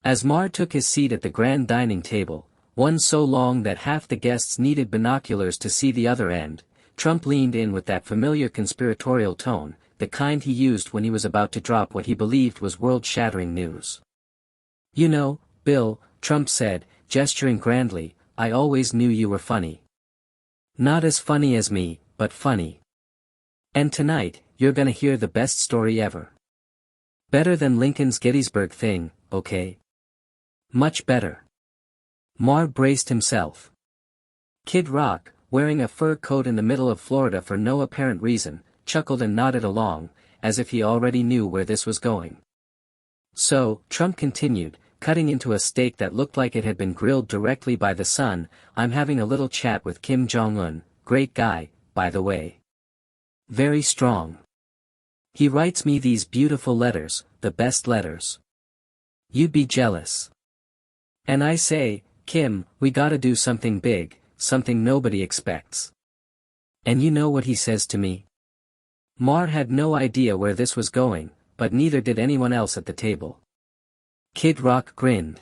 As Maher took his seat at the grand dining table, one so long that half the guests needed binoculars to see the other end, Trump leaned in with that familiar conspiratorial tone, the kind he used when he was about to drop what he believed was world-shattering news. "You know, Bill," Trump said, gesturing grandly, "I always knew you were funny. Not as funny as me, but funny. And tonight, you're gonna hear the best story ever. Better than Lincoln's Gettysburg thing, okay? Much better." Maher braced himself. Kid Rock, wearing a fur coat in the middle of Florida for no apparent reason, chuckled and nodded along, as if he already knew where this was going. "So," Trump continued, cutting into a steak that looked like it had been grilled directly by the sun, "I'm having a little chat with Kim Jong-un, great guy, by the way. Very strong. He writes me these beautiful letters, the best letters. You'd be jealous. And I say, Kim, we gotta do something big, something nobody expects. And you know what he says to me?" Maher had no idea where this was going, but neither did anyone else at the table. Kid Rock grinned.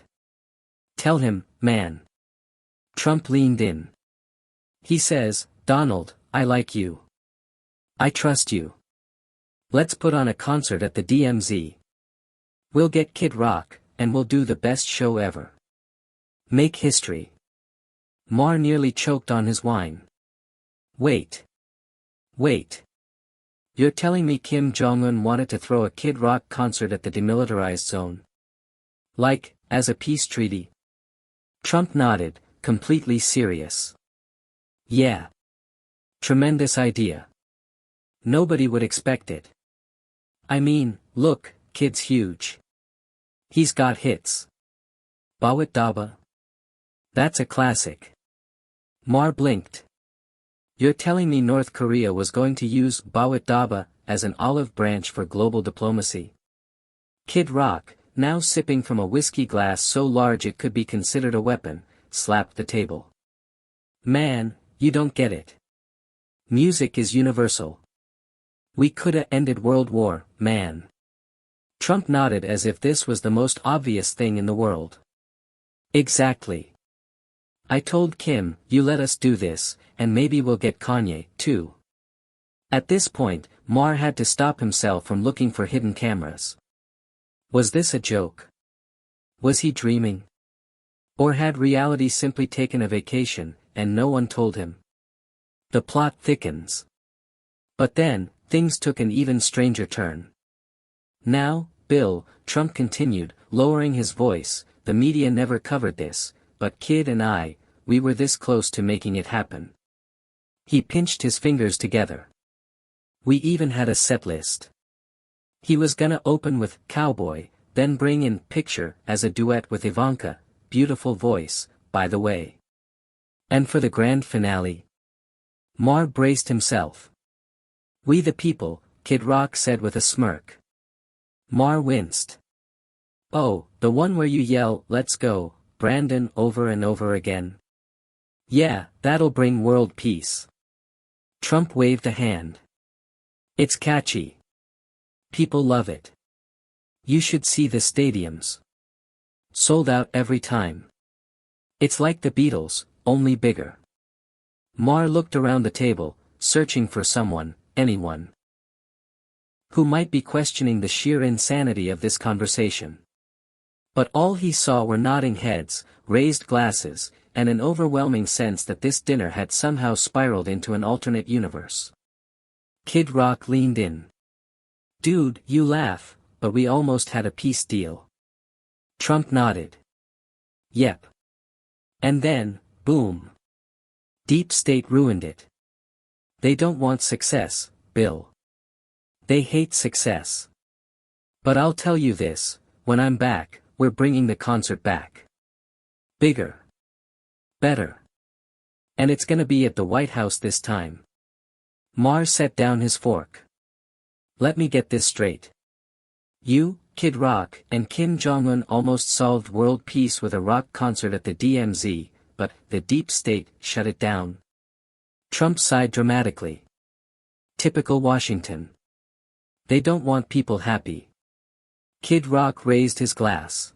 "Tell him, man." Trump leaned in. "He says, Donald, I like you. I trust you. Let's put on a concert at the DMZ. We'll get Kid Rock, and we'll do the best show ever. Make history." Maher nearly choked on his wine. Wait. You're telling me Kim Jong-un wanted to throw a Kid Rock concert at the demilitarized zone? Like, as a peace treaty? Trump nodded, completely serious. "Yeah. Tremendous idea. Nobody would expect it. I mean, look, Kid's huge. He's got hits. Bawit Daba. That's a classic." Maher blinked. "You're telling me North Korea was going to use Bawit Daba as an olive branch for global diplomacy?" Kid Rock, now sipping from a whiskey glass so large it could be considered a weapon, slapped the table. "Man, you don't get it. Music is universal. We coulda ended World War, man." Trump nodded as if this was the most obvious thing in the world. "Exactly. I told Kim, you let us do this, and maybe we'll get Kanye, too." At this point, Maher had to stop himself from looking for hidden cameras. Was this a joke? Was he dreaming? Or had reality simply taken a vacation, and no one told him? The plot thickens. But then, things took an even stranger turn. "Now, Bill," Trump continued, lowering his voice, "the media never covered this, but Kid and I, we were this close to making it happen." He pinched his fingers together. "We even had a set list. He was gonna open with Cowboy, then bring in Picture as a duet with Ivanka, beautiful voice, by the way. And for the grand finale." Maher braced himself. "We the people," Kid Rock said with a smirk. Maher winced. "Oh, the one where you yell, 'Let's go, Brandon,' over and over again? Yeah, that'll bring world peace." Trump waved a hand. "It's catchy. People love it. You should see the stadiums. Sold out every time. It's like the Beatles, only bigger." Maher looked around the table, searching for someone, anyone, who might be questioning the sheer insanity of this conversation. But all he saw were nodding heads, raised glasses, and an overwhelming sense that this dinner had somehow spiraled into an alternate universe. Kid Rock leaned in. "Dude, you laugh, but we almost had a peace deal." Trump nodded. "Yep. And then, boom. Deep State ruined it. They don't want success, Bill. They hate success. But I'll tell you this, when I'm back, we're bringing the concert back. Bigger. Better. And it's gonna be at the White House this time." Maher set down his fork. "Let me get this straight. You, Kid Rock, and Kim Jong-un almost solved world peace with a rock concert at the DMZ, but the deep state shut it down." Trump sighed dramatically. "Typical Washington. They don't want people happy." Kid Rock raised his glass.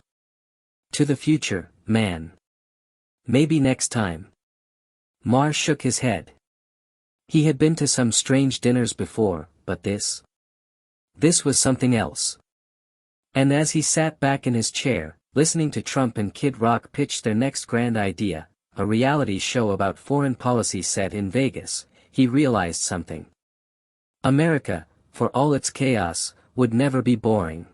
To the future, man. Maybe next time. Maher shook his head. He had been to some strange dinners before, but this was something else. And as he sat back in his chair, listening to Trump and Kid Rock pitch their next grand idea, a reality show about foreign policy set in Vegas, he realized something. America, for all its chaos, would never be boring.